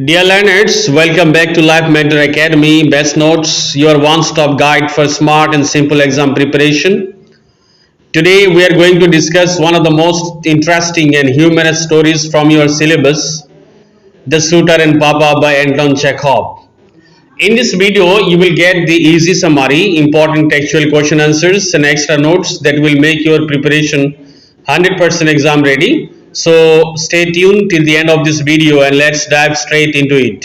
Dear learners, welcome back to Life Mentor Academy. Best Notes, your one-stop guide for smart and simple exam preparation. Today we are going to discuss one of the most interesting and humorous stories from your syllabus, The Suitor and Papa by Anton Chekhov. In this video, you will get the easy summary, important textual question answers, and extra notes that will make your preparation 100% exam ready. So stay tuned till the end of this video and let's dive straight into it.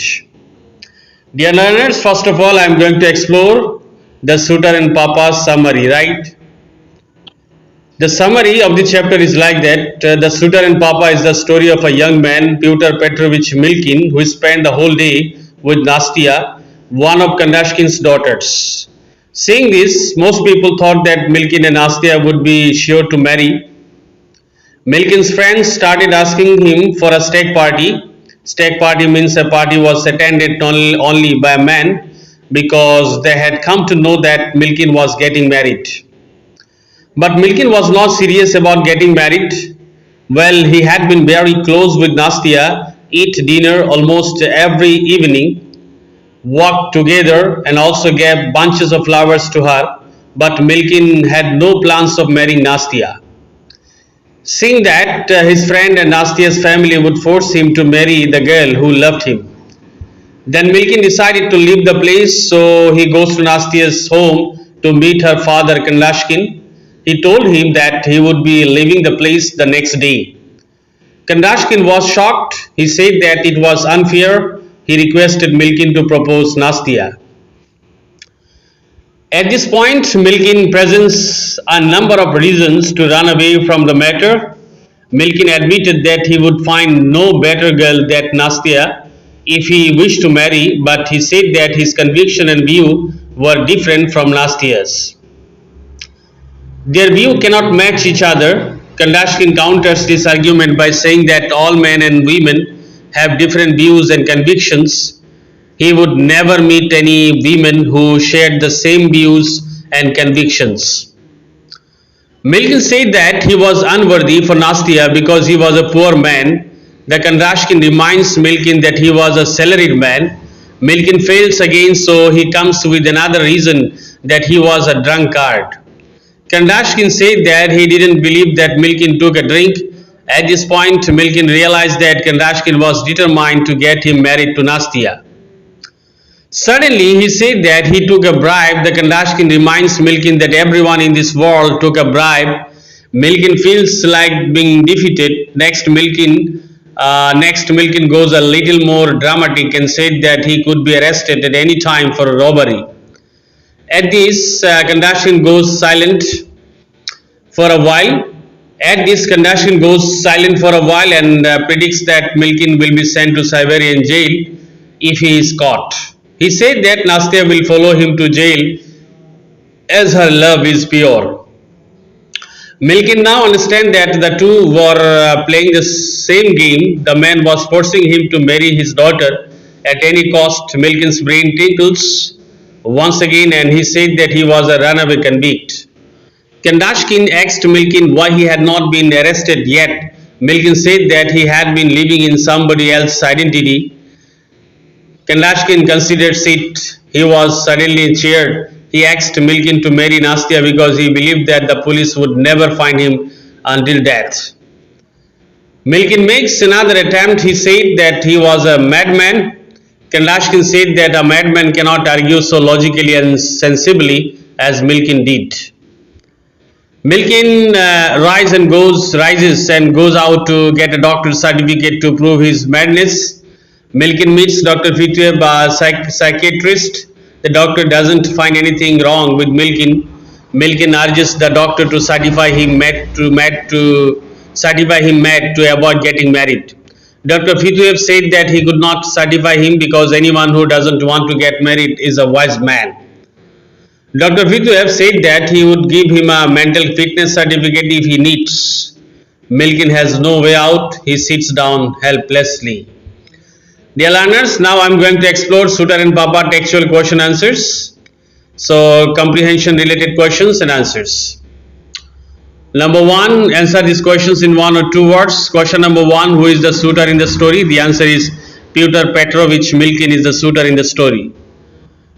Dear learners, first of all, I am going to explore the Suitor and Papa summary, right? The summary of the chapter is like that. The Suitor and Papa is the story of a young man, Pyotr Petrovich Milkin, who spent the whole day with Nastya, one of Kandashkin's daughters. Seeing this, most people thought that Milkin and Nastya would be sure to marry. Milkin's friends started asking him for a stag party. Stag party means a party was attended only by a man because they had come to know that Milkin was getting married. But Milkin was not serious about getting married. Well, he had been very close with Nastya, eat dinner almost every evening, walked together and also gave bunches of flowers to her. But Milkin had no plans of marrying Nastya. Seeing that his friend and Nastya's family would force him to marry the girl who loved him. Then Milkin decided to leave the place, so he goes to Nastya's home to meet her father Kandashkin. He told him that he would be leaving the place the next day. Kandashkin was shocked. He said that it was unfair. He requested Milkin to propose Nastya. At this point, Milkin presents a number of reasons to run away from the matter. Milkin admitted that he would find no better girl than Nastya if he wished to marry, but he said that his conviction and view were different from Nastya's. Their view cannot match each other. Kandashkin counters this argument by saying that all men and women have different views and convictions. He would never meet any women who shared the same views and convictions. Milkin said that he was unworthy for Nastya because he was a poor man. The Kandashkin reminds Milkin that he was a salaried man. Milkin fails again, so he comes with another reason that he was a drunkard. Kandashkin said that he didn't believe that Milkin took a drink. At this point, Milkin realized that Kandashkin was determined to get him married to Nastya. Suddenly, he said that he took a bribe. The Kandashkin reminds Milkin that everyone in this world took a bribe. Milkin feels like being defeated. Next, Milkin goes a little more dramatic and said that he could be arrested at any time for a robbery. At this, Kandashkin goes silent for a while. Kandashkin goes silent for a while and predicts that Milkin will be sent to Siberian jail if he is caught. He said that Nastya will follow him to jail as her love is pure. Milkin now understands that the two were playing the same game. The man was forcing him to marry his daughter at any cost. Milkin's brain tinkles once again and he said that he was a runaway convict. Kandashkin asked Milkin why he had not been arrested yet. Milkin said that he had been living in somebody else's identity. Kandashkin considers it. He was suddenly cheered. He asked Milkin to marry Nastya because he believed that the police would never find him until death. Milkin makes another attempt. He said that he was a madman. Kandashkin said that a madman cannot argue so logically and sensibly as Milkin did. Milkin rises and goes out to get a doctor's certificate to prove his madness. Milkin meets Dr. Fituev, a psychiatrist. The doctor doesn't find anything wrong with Milkin. Milkin urges the doctor to certify him mad to avoid getting married. Dr. Fituev said that he could not certify him because anyone who doesn't want to get married is a wise man. Dr. Fituev said that he would give him a mental fitness certificate if he needs. Milkin has no way out. He sits down helplessly. Dear learners, now I am going to explore Suitor and Papa textual question answers. So, comprehension related questions and answers. Number one, answer these questions in one or two words. Question number one, who is the suitor in the story? The answer is Pyotr Petrovich Milkin is the suitor in the story.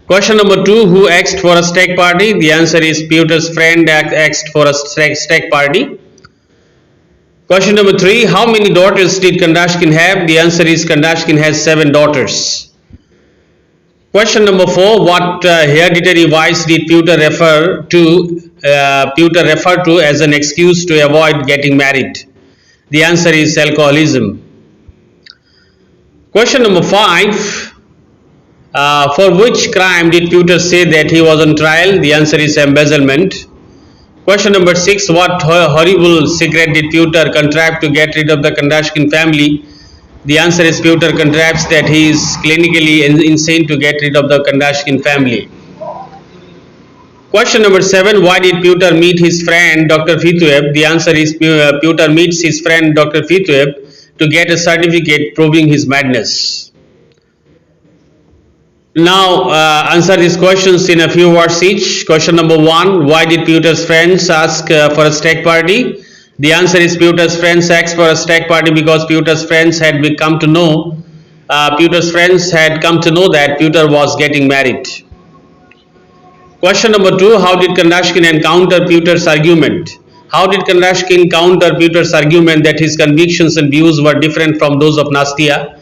Question number 2. Who asked for a stag party? The answer is Pyotr's friend asked for a stag party. Question number 3. How many daughters did Kandashkin have? The answer is Kandashkin has 7 daughters. Question number 4. What hereditary vice did Pyotr refer to as an excuse to avoid getting married? The answer is alcoholism. Question number 5. For which crime did Pyotr say that he was on trial? The answer is embezzlement. Question number 6. What horrible secret did Pyotr contrive to get rid of the Kandashkin family? The answer is Pyotr contrives that he is clinically insane to get rid of the Kandashkin family. Question number 7. Why did Pyotr meet his friend Dr. Fituev? The answer is Pyotr meets his friend Dr. Fituev to get a certificate proving his madness. Now answer these questions in a few words each. Question number 1. Why did Pyotr's friends ask for a stag party? The answer is Pyotr's friends asked for a stag party because Pyotr's friends had come to know that Pyotr was getting married. Question number 2. How did Kandashkin encounter Pyotr's argument? How did Kandashkin counter Pyotr's argument that his convictions and views were different from those of Nastia?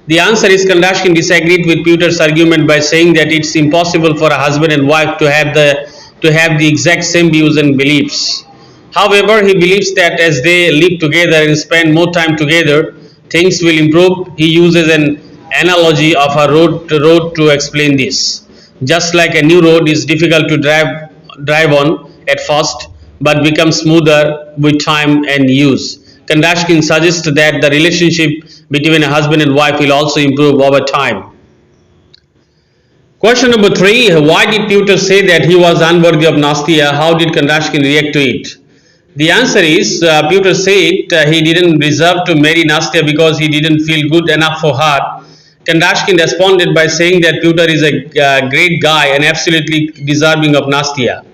The answer is Kandashkin disagreed with Pyotr's argument by saying that it's impossible for a husband and wife to have the exact same views and beliefs. However, he believes that as they live together and spend more time together, things will improve. He uses an analogy of a road to explain this. Just like a new road is difficult to drive on at first, but becomes smoother with time and use. Kandashkin suggests that the relationship between a husband and wife will also improve over time. Question number 3. Why did Pyotr say that he was unworthy of Nastia? How did Kandashkin react to it? The answer is Pyotr said he didn't deserve to marry Nastia because he didn't feel good enough for her. Kandashkin responded by saying that Pyotr is a great guy and absolutely deserving of Nastia.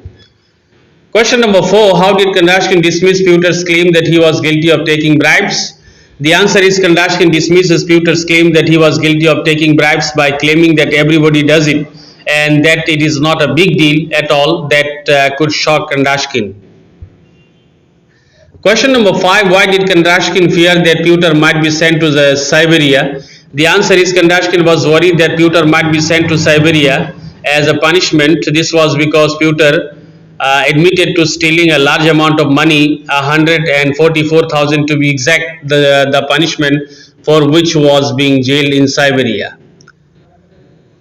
Question number 4. How did Kandashkin dismiss Pyotr's claim that he was guilty of taking bribes? The answer is Kandashkin dismisses Pyotr's claim that he was guilty of taking bribes by claiming that everybody does it and that it is not a big deal at all that could shock Kandashkin. Question number 5. Why did Kandashkin fear that Pyotr might be sent to Siberia? The answer is Kandashkin was worried that Pyotr might be sent to Siberia as a punishment. This was because Pyotr admitted to stealing a large amount of money, 144,000 to be exact, the punishment for which was being jailed in Siberia.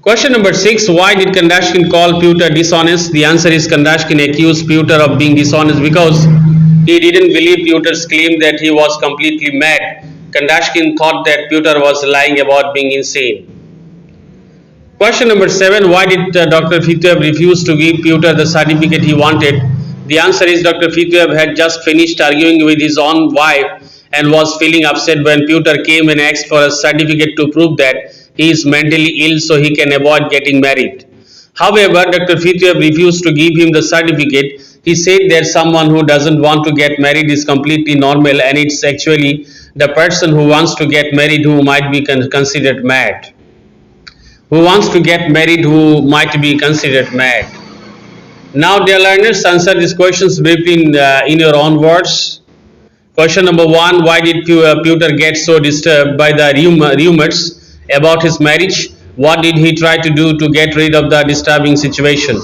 Question number 6. Why did Kandashkin call Pyotr dishonest? The answer is Kandashkin accused Pyotr of being dishonest because he didn't believe Pyotr's claim that he was completely mad. Kandashkin thought that Pyotr was lying about being insane. Question number 7. Why did Dr. Fituev refuse to give Pyotr the certificate he wanted? The answer is Dr. Fituev had just finished arguing with his own wife and was feeling upset when Pyotr came and asked for a certificate to prove that he is mentally ill so he can avoid getting married. However, Dr. Fituev refused to give him the certificate. He said that someone who doesn't want to get married is completely normal and it's actually the person who wants to get married who might be considered mad. Now, dear learners, answer these questions briefly in your own words. Question number 1. Why did Pyotr get so disturbed by the rumors about his marriage? What did he try to do to get rid of the disturbing situation?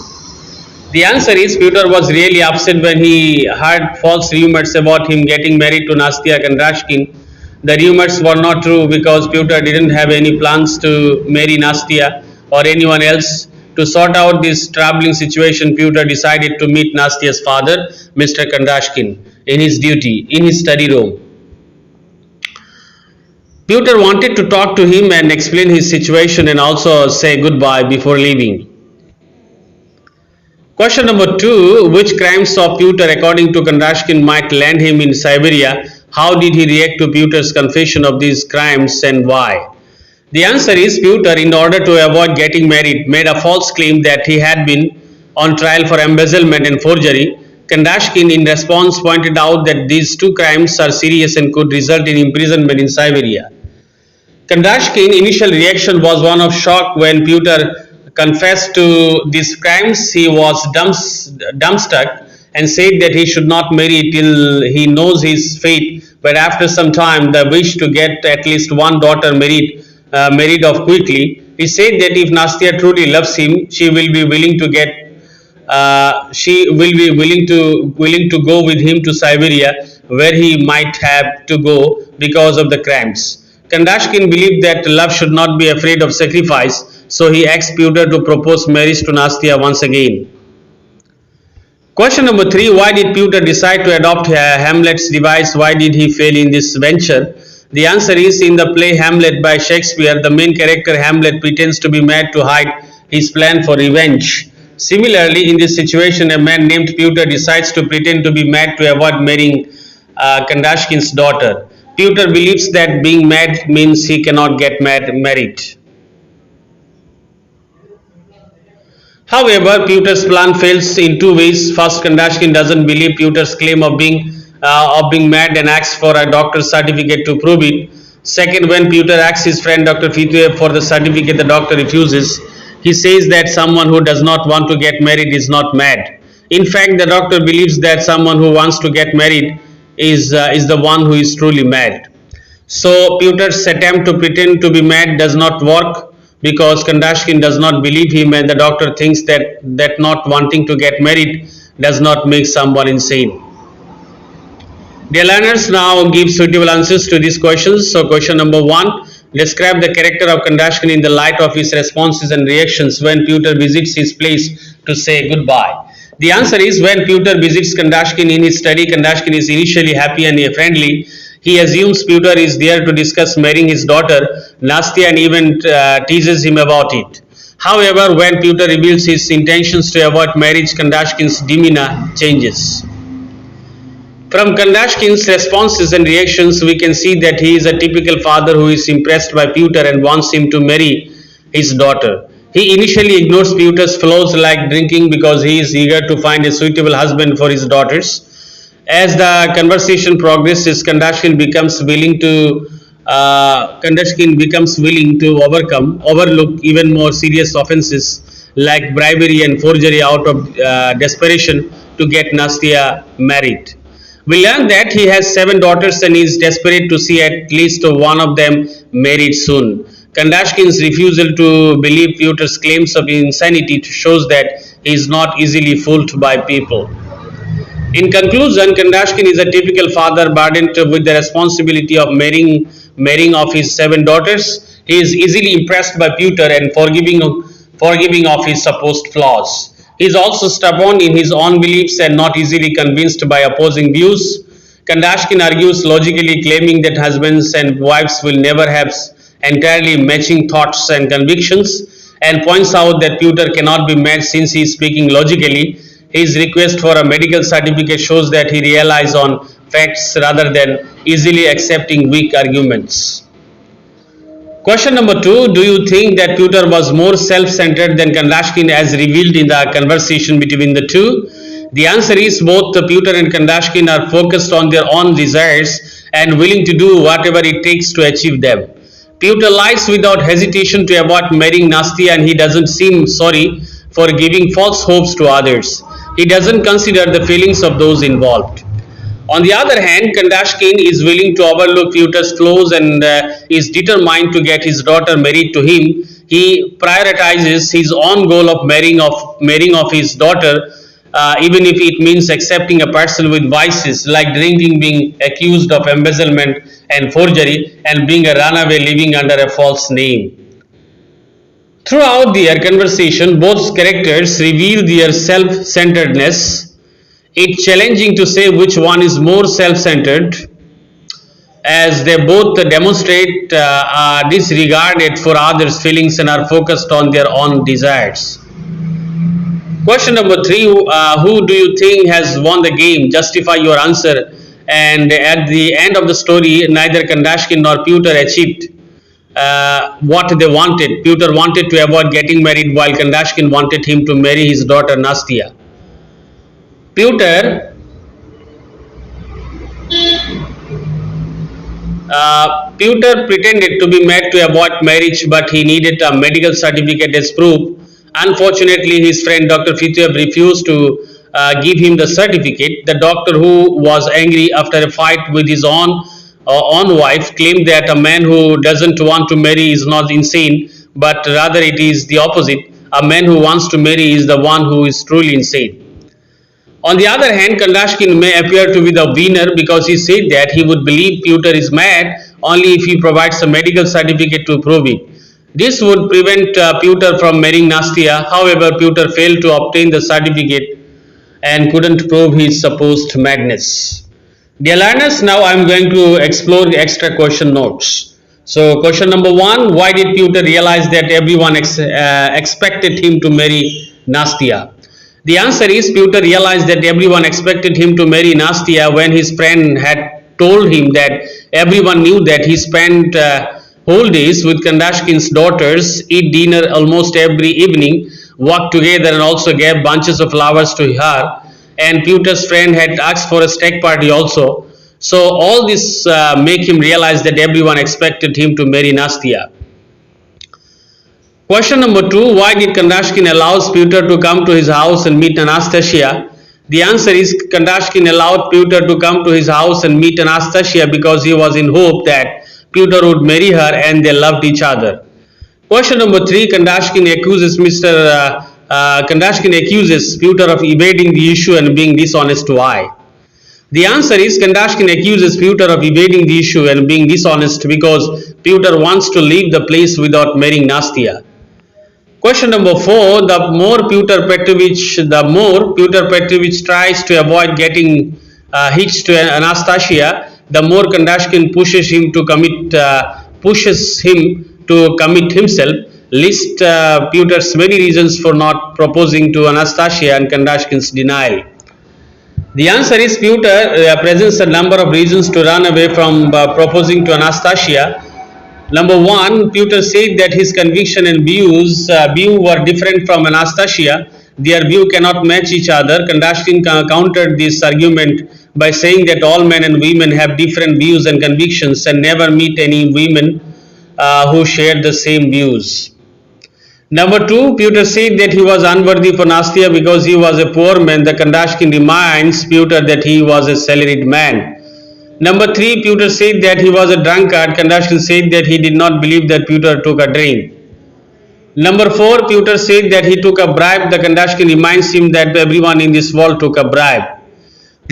The answer is Pyotr was really upset when he heard false rumors about him getting married to Nastia Kandashkin. The rumors were not true because Pyotr didn't have any plans to marry Nastia or anyone else. To sort out this troubling situation, Pyotr decided to meet Nastia's father, Mr. Kandashkin, in his study room. Pyotr wanted to talk to him and explain his situation and also say goodbye before leaving. Question number 2. Which crimes of Pyotr, according to Kandashkin, might land him in Siberia? How did he react to Pyotr's confession of these crimes and why? The answer is Pyotr, in order to avoid getting married, made a false claim that he had been on trial for embezzlement and forgery. Kandashkin, in response, pointed out that these two crimes are serious and could result in imprisonment in Siberia. Kandashkin's initial reaction was one of shock when Peter confessed to these crimes. He was dumbstruck and said that he should not marry till he knows his fate. But after some time, the wish to get at least one daughter married off quickly. He said that if Nastya truly loves him, she will be willing to go with him to Siberia, where he might have to go because of the crimes. Kandashkin believed that love should not be afraid of sacrifice, so he asked Peter to propose marriage to Nastya once again. Question number 3. Why did Peter decide to adopt Hamlet's device? Why did he fail in this venture? The answer is, in the play Hamlet by Shakespeare, the main character Hamlet pretends to be mad to hide his plan for revenge. Similarly, in this situation, a man named Peter decides to pretend to be mad to avoid marrying Kandashkin's daughter. Peter believes that being mad means he cannot get married. However, Peter's plan fails in two ways. First, Kandashkin doesn't believe Peter's claim of being mad and asks for a doctor's certificate to prove it. Second, when Peter asks his friend Dr. Fitue for the certificate, the doctor refuses. He says that someone who does not want to get married is not mad. In fact, the doctor believes that someone who wants to get married is the one who is truly mad. So Peter's attempt to pretend to be mad does not work because Kandashkin does not believe him, and the doctor thinks that not wanting to get married does not make someone insane. Dear learners, now give suitable answers to these questions. So question number 1. Describe the character of Kandashkin in the light of his responses and reactions when Peter visits his place to say goodbye. The answer is, when Peter visits Kandashkin in his study, Kandashkin is initially happy and friendly. He assumes Peter is there to discuss marrying his daughter, Nastya, and even teases him about it. However, when Peter reveals his intentions to avoid marriage, Kandashkin's demeanor changes. From Kandashkin's responses and reactions, we can see that he is a typical father who is impressed by Peter and wants him to marry his daughter. He initially ignores Peter's flaws like drinking because he is eager to find a suitable husband for his daughters. As the conversation progresses, Kandashkin becomes willing to overlook even more serious offenses like bribery and forgery out of desperation to get Nastya married. We learn that he has 7 daughters and is desperate to see at least one of them married soon. Kandashkin's refusal to believe Peter's claims of insanity shows that he is not easily fooled by people. In conclusion, Kandashkin is a typical father burdened with the responsibility of marrying of his 7 daughters. He is easily impressed by Peter and forgiving of his supposed flaws. He is also stubborn in his own beliefs and not easily convinced by opposing views. Kandashkin argues logically, claiming that husbands and wives will never have entirely matching thoughts and convictions, and points out that Peter cannot be mad since he is speaking logically. His request for a medical certificate shows that he relies on facts rather than easily accepting weak arguments. Question number 2. Do you think that Peter was more self-centered than Kandashkin as revealed in the conversation between the two? The answer is, both Peter and Kandashkin are focused on their own desires and willing to do whatever it takes to achieve them. Peter lies without hesitation to avoid marrying Nastya, and he doesn't seem sorry for giving false hopes to others. He doesn't consider the feelings of those involved. On the other hand, Kandashkin is willing to overlook Peter's flaws and is determined to get his daughter married to him. He prioritizes his own goal of marrying off his daughter, even if it means accepting a person with vices like drinking, being accused of embezzlement and forgery, and being a runaway living under a false name. Throughout their conversation, both characters reveal their self-centeredness. It's challenging to say which one is more self-centered, as they both demonstrate disregard for others' feelings and are focused on their own desires. Question number 3. Who do you think has won the game? Justify your answer. And at the end of the story, neither Kandashkin nor Peter achieved what they wanted. Peter wanted to avoid getting married, while Kandashkin wanted him to marry his daughter Nastya. Peter Pewter pretended to be mad to avoid marriage, but he needed a medical certificate as proof. Unfortunately, his friend Dr. Fitweb refused to give him the certificate. The doctor, who was angry after a fight with his own wife, claimed that a man who doesn't want to marry is not insane, but rather it is the opposite. A man who wants to marry is the one who is truly insane. On the other hand, Kandashkin may appear to be the winner because he said that he would believe Pewter is mad only if he provides a medical certificate to prove it. This would prevent Pewter from marrying Nastia. However, Pewter failed to obtain the certificate and couldn't prove his supposed madness. Dear learners, now I am going to explore the extra question notes. So, question number one: why did Pewter realize that everyone expected him to marry Nastia? The answer is Pewter realized that everyone expected him to marry Nastia when his friend had told him that everyone knew that he spent whole days with Kandashkin's daughters, eat dinner almost every evening, walked together, and also gave bunches of flowers to her. And Pewter's friend had asked for a stag party also. So all this make him realize that everyone expected him to marry Nastia. Question number two: why did Kandashkin allows Pewter to come to his house and meet Anastasia? The answer is Kandashkin allowed Pewter to come to his house and meet Anastasia because he was in hope that Pewter would marry her and they loved each other. Question number three: Kandashkin accuses Pewter of evading the issue and being dishonest. Why? The answer is Kandashkin accuses Pewter of evading the issue and being dishonest because Pewter wants to leave the place without marrying Nastia. Question number four: the more Pewter Petrovich tries to avoid getting hitched to Anastasia, the more Kandashkin pushes him to commit himself. List Pewter's many reasons for not proposing to Anastasia and Kandashkin's denial. The answer is Pewter presents a number of reasons to run away from proposing to Anastasia. Number one, Pewter said that his conviction and view were different from Anastasia. Their view cannot match each other. Kandashkin countered this argument by saying that all men and women have different views and convictions and never meet any women who share the same views. Number two, Pewter said that he was unworthy for Nastia because he was a poor man. The Kandashkin reminds Pewter that he was a salaried man. Number three, Pewter said that he was a drunkard. Kandashkin said that he did not believe that Pewter took a drink. Number four, Pewter said that he took a bribe. The Kandashkin reminds him that everyone in this world took a bribe.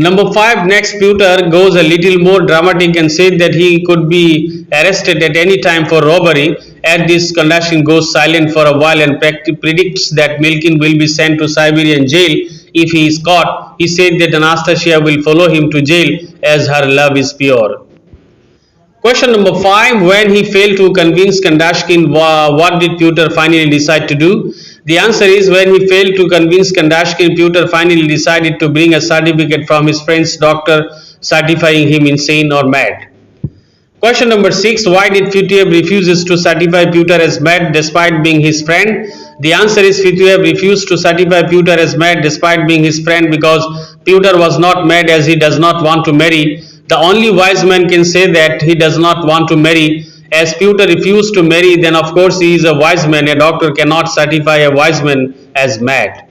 Number five, next Pewter goes a little more dramatic and said that he could be arrested at any time for robbery. At this, Kandashkin goes silent for a while and predicts that Milkin will be sent to Siberian jail if he is caught. He said that Anastasia will follow him to jail as her love is pure. Question number five: when he failed to convince Kandashkin, what did Pewter finally decide to do? The answer is when he failed to convince Kandashkin, Pewter finally decided to bring a certificate from his friend's doctor certifying him insane or mad. Question number six: why did Fitweb refuses to certify Pewter as mad despite being his friend? The answer is Fitweb refused to certify Pewter as mad despite being his friend because Pewter was not mad, as he does not want to marry. The only wise man can say that he does not want to marry. As Pewter refused to marry, then of course he is a wise man. A doctor cannot certify a wise man as mad.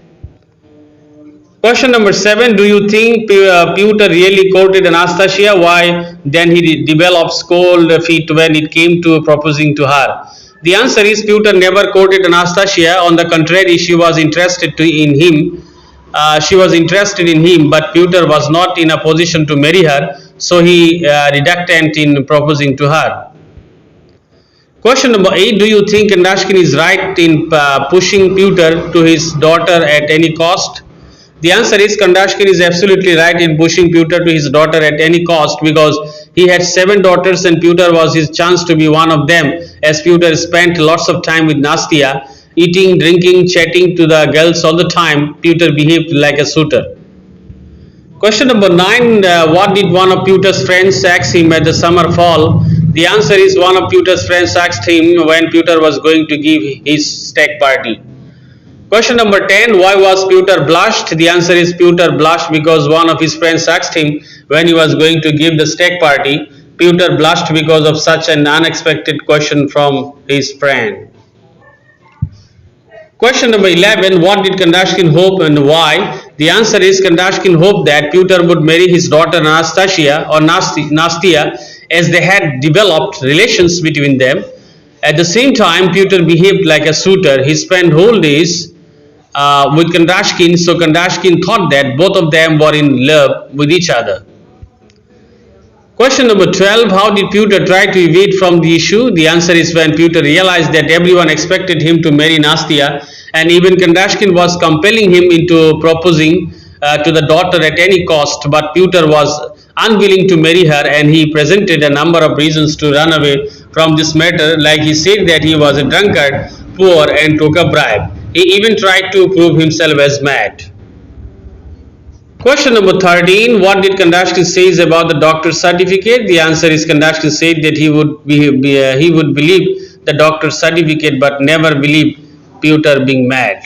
Question number seven: do you think Pewter really courted Anastasia? Why then he develops cold feet when it came to proposing to her? The answer is Pewter never courted Anastasia. On the contrary, she was interested in him. But Pewter was not in a position to marry her, so he reluctant in proposing to her. Question number eight: do you think Kandashkin is right in pushing Pewter to his daughter at any cost? The answer is Kandashkin is absolutely right in pushing Pewter to his daughter at any cost because he had 7 daughters and Pewter was his chance to be one of them. As Pewter spent lots of time with Nastia, eating, drinking, chatting to the girls all the time, Pewter behaved like a suitor. Question number 9: what did one of Pewter's friends ask him at the summer fall? The answer is one of Pewter's friends asked him when Pewter was going to give his stag party. Question number 10: why was Pewter blushed? The answer is Pewter blushed because one of his friends asked him when he was going to give the stag party. Peter blushed because of such an unexpected question from his friend. Question number 11. What did Kandashkin hope and why? The answer is Kandashkin hoped that Peter would marry his daughter Anastasia or Nastia, as they had developed relations between them. At the same time, Peter behaved like a suitor. He spent whole days with Kandashkin, so Kandashkin thought that both of them were in love with each other. Question number 12. How did Peter try to evade from the issue? The answer is when Peter realized that everyone expected him to marry Nastia, and even Kandashkin was compelling him into proposing to the daughter at any cost, but Peter was unwilling to marry her, and he presented a number of reasons to run away from this matter, like he said that he was a drunkard, poor, and took a bribe. He even tried to prove himself as mad. Question number 13. What did Kandashkin say about the doctor's certificate? The answer is Kandashkin said that he would believe the doctor's certificate but never believe Peter being mad.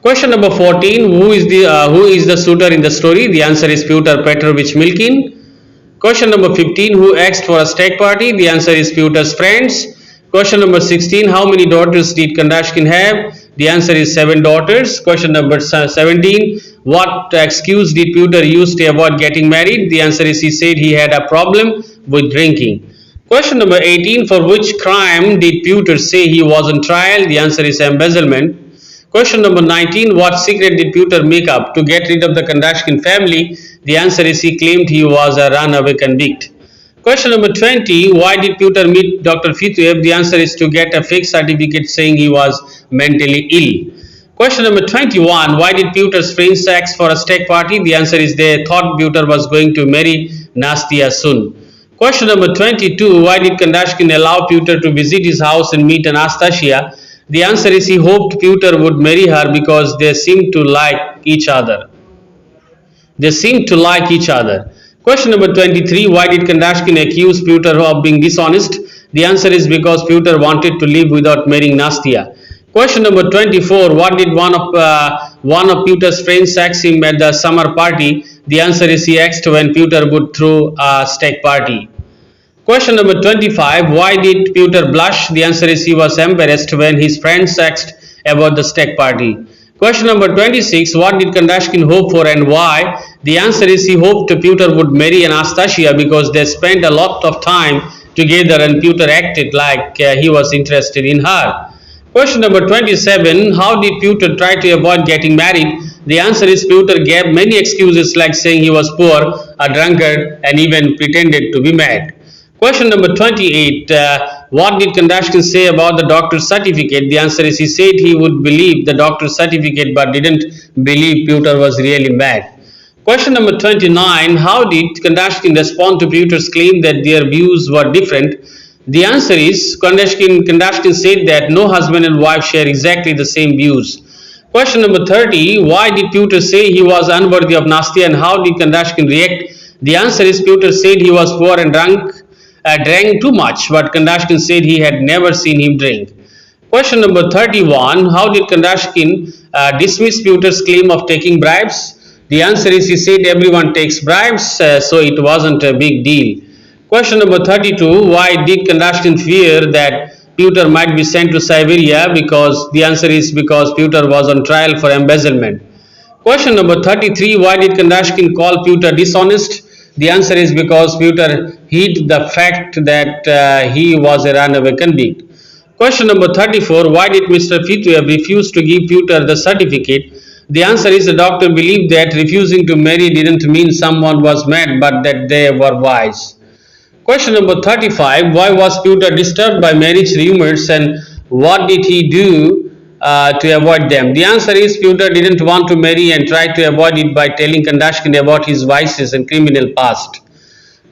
Question number 14. Who is the suitor in the story? The answer is Peter Petrovich Milkin. Question number 15. Who asked for a stag party? The answer is Peter's friends. Question number 16. How many daughters did Kandashkin have? The answer is 7 daughters. Question number 17. What excuse did Peter use to avoid getting married? The answer is he said he had a problem with drinking. Question number 18. For which crime did Peter say he was on trial? The answer is embezzlement. Question number 19. What secret did Peter make up to get rid of the Kandashkin family? The answer is he claimed he was a runaway convict. Question number 20. Why did Peter meet Dr. Fituev? The answer is to get a fake certificate saying he was mentally ill. Question number 21. Why did Peter's friends ask for a stag party? The answer is they thought Peter was going to marry Nastia soon. Question number 22. Why did Kandashkin allow Peter to visit his house and meet Anastasia? The answer is he hoped Peter would marry her because they seemed to like each other. Question number 23. Why did Kandashkin accuse Peter of being dishonest? The answer is because Peter wanted to live without marrying Nastia. Question number 24. What did one of Peter's friends ask him at the summer party? The answer is he asked when Peter would throw a stag party. Question number 25. Why did Peter blush? The answer is he was embarrassed when his friends asked about the stag party. Question number 26. What did Kandashkin hope for and why? The answer is he hoped Peter would marry Anastasia because they spent a lot of time together and Peter acted like he was interested in her. Question number 27. How did Peter try to avoid getting married? The answer is Peter gave many excuses like saying he was poor, a drunkard, and even pretended to be mad. Question number 28. What did Kandashkin say about the doctor's certificate? The answer is he said he would believe the doctor's certificate but didn't believe Peter was really mad. Question number 29. How did Kandashkin respond to Peter's claim that their views were different? The answer is Kandashkin said that no husband and wife share exactly the same views. Question number 30. Why did Peter say he was unworthy of Nastia and how did Kandashkin react? The answer is Peter said he was poor and drank too much, but Kandashkin said he had never seen him drink. Question number 31. How did Kandashkin dismiss Peter's claim of taking bribes? The answer is he said everyone takes bribes, so it wasn't a big deal. Question number 32. Why did Kandashkin fear that Peter might be sent to Siberia? The answer is because Peter was on trial for embezzlement. Question number 33. Why did Kandashkin call Peter dishonest? The answer is because Peter hid the fact that he was a runaway convict. Question number 34. Why did Mr. Fituev refuse to give Peter the certificate? The answer is the doctor believed that refusing to marry didn't mean someone was mad but that they were wise. Question number 35. Why was Peter disturbed by marriage rumors and what did he do to avoid them? The answer is Peter didn't want to marry and tried to avoid it by telling Kandashkin about his vices and criminal past.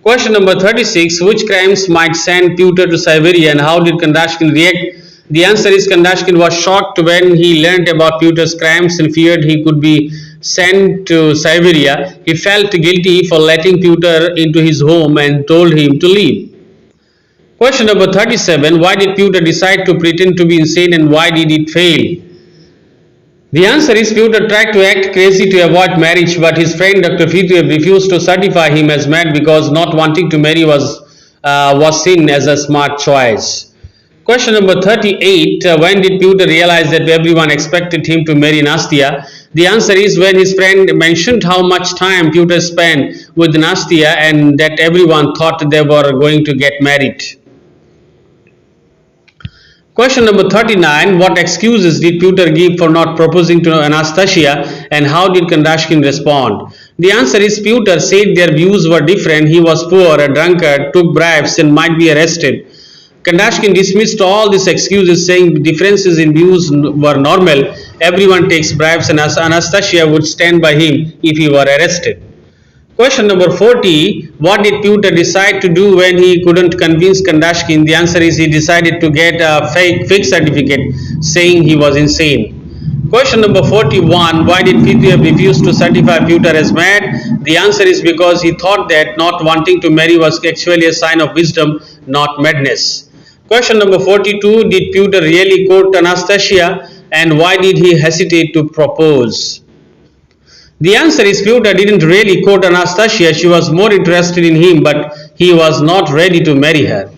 Question number 36. Which crimes might send Peter to Siberia and how did Kandashkin react? The answer is Kandashkin was shocked when he learned about Peter's crimes and feared he could be sent to Siberia. He felt guilty for letting Peter into his home and told him to leave. Question number 37. Why did Peter decide to pretend to be insane and why did it fail? The answer is Pewter tried to act crazy to avoid marriage, but his friend Dr. Fitweb refused to certify him as mad because not wanting to marry was seen as a smart choice. Question number 38. When did Pewter realize that everyone expected him to marry Nastia? The answer is when his friend mentioned how much time Pewter spent with Nastia and that everyone thought they were going to get married. Question number 39. What excuses did Pewter give for not proposing to Anastasia and how did Kandashkin respond? The answer is Pewter said their views were different. He was poor, a drunkard, took bribes and might be arrested. Kandashkin dismissed all these excuses, saying differences in views were normal. Everyone takes bribes and Anastasia would stand by him if he were arrested. Question number 40. What did Pewter decide to do when he couldn't convince Kandashkin? The answer is he decided to get a fake certificate saying he was insane. Question number 41. Why did Fitweb refuse to certify Pewter as mad? The answer is because he thought that not wanting to marry was actually a sign of wisdom, not madness. Question number 42. Did Pewter really court Anastasia and why did he hesitate to propose? The answer is Pewter didn't really court Anastasia. She was more interested in him, but he was not ready to marry her.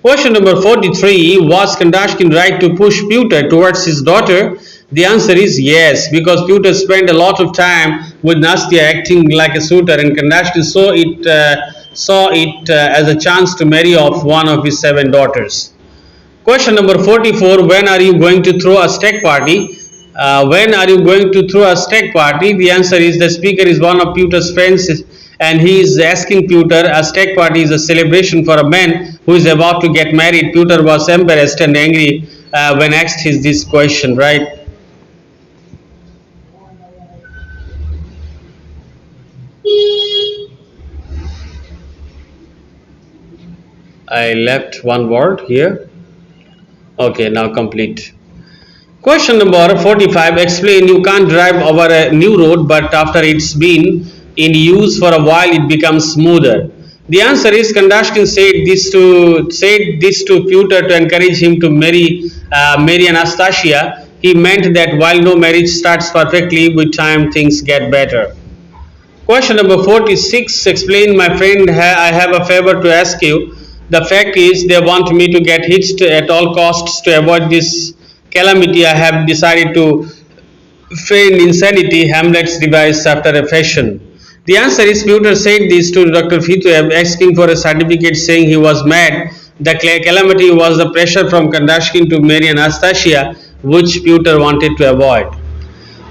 Question number 43. Was Kandashkin right to push Pewter towards his daughter? The answer is yes, because Pewter spent a lot of time with Nastya acting like a suitor, and Kandashkin saw it as a chance to marry off one of his 7 daughters. Question number 44. When are you going to throw a stag party? When are you going to throw a stag party? The answer is the speaker is one of Pewter's friends and he is asking Pewter. A stag party is a celebration for a man who is about to get married. Pewter was embarrassed and angry when asked this question, right? I left one word here. Okay, now complete. Question number 45. Explain. You can't drive over a new road, but after it's been in use for a while, it becomes smoother. The answer is Kandashkin said this to Pewter to encourage him to marry Anastasia. He meant that while no marriage starts perfectly, with time things get better. Question number 46. Explain, my friend, I have a favor to ask you. The fact is, they want me to get hitched at all costs to avoid this calamity. I have decided to feign insanity, Hamlet's device after a fashion. The answer is Pewter said this to Dr. Fitweb, asking for a certificate saying he was mad. The calamity was the pressure from Kandashkin to marry Anastasia, which Pewter wanted to avoid.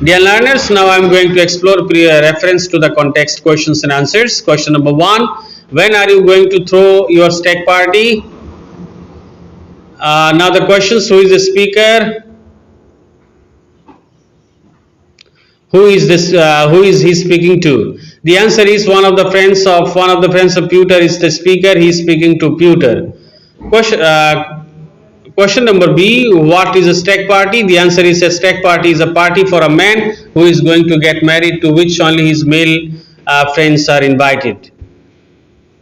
Dear learners, now I am going to explore reference to the context questions and answers. Question number 1. When are you going to throw your stag party? Now the questions: who is the speaker? Who is this? Who is he speaking to? The answer is one of the friends of Pewter is the speaker. He is speaking to Pewter. Question number B. What is a stag party? The answer is a stag party is a party for a man who is going to get married, to which only his male friends are invited.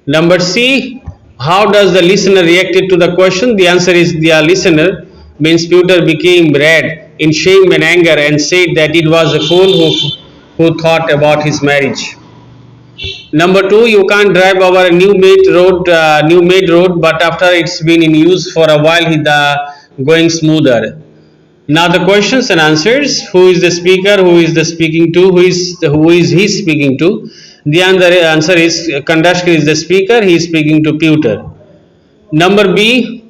Number C. How does the listener reacted to the question? The answer is the listener means Pewter became red in shame and anger and said that it was a fool who thought about his marriage. Number 2. You can't drive over a new made road, but after it's been in use for a while, going smoother. Now the questions and answers: who is the speaker? Who is the speaking to? Who is he speaking to? The answer is Kandashkin is the speaker. He is speaking to Pewter. Number B.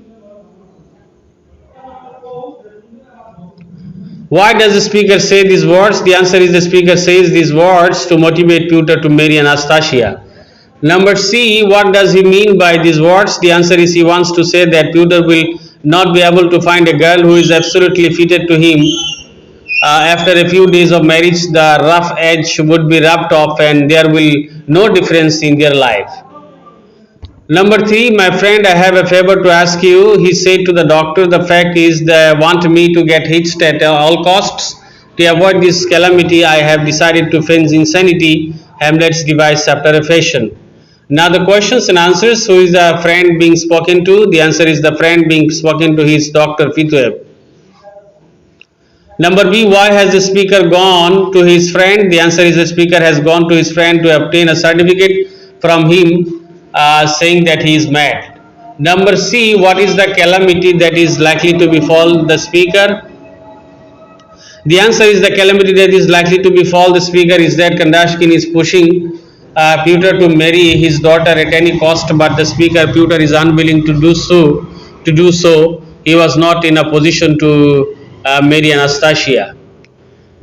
Why does the speaker say these words? The answer is the speaker says these words to motivate Pewter to marry Anastasia. Number C. What does he mean by these words? The answer is he wants to say that Pewter will not be able to find a girl who is absolutely fitted to him. After a few days of marriage, the rough edge would be rubbed off and there will no difference in their life. Number 3, my friend, I have a favor to ask you. He said to the doctor, the fact is they want me to get hitched at all costs. To avoid this calamity, I have decided to feign insanity, Hamlet's device after a fashion. Now the questions and answers: who is the friend being spoken to? The answer is the friend being spoken to is Dr. Fitweb. Number B, why has the speaker gone to his friend? The answer is the speaker has gone to his friend to obtain a certificate from him saying that he is mad. Number C, what is the calamity that is likely to befall the speaker? The answer is the calamity that is likely to befall the speaker is that Kandashkin is pushing Peter to marry his daughter at any cost, but the speaker Peter is unwilling to do so. He was not in a position to marry Anastasia.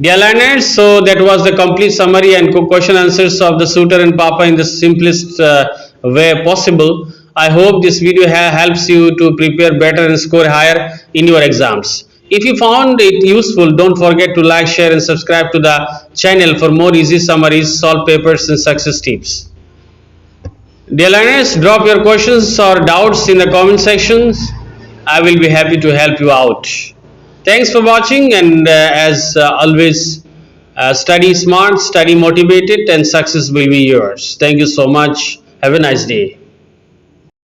Dear learners, so that was the complete summary and question answers of the suitor and papa in the simplest way possible. I hope this video helps you to prepare better and score higher in your exams. If you found it useful, don't forget to like, share and subscribe to the channel for more easy summaries, solved papers and success tips. Dear learners, drop your questions or doubts in the comment sections. I will be happy to help you out. Thanks for watching, and as always, study smart, study motivated, and success will be yours. Thank you so much. Have a nice day.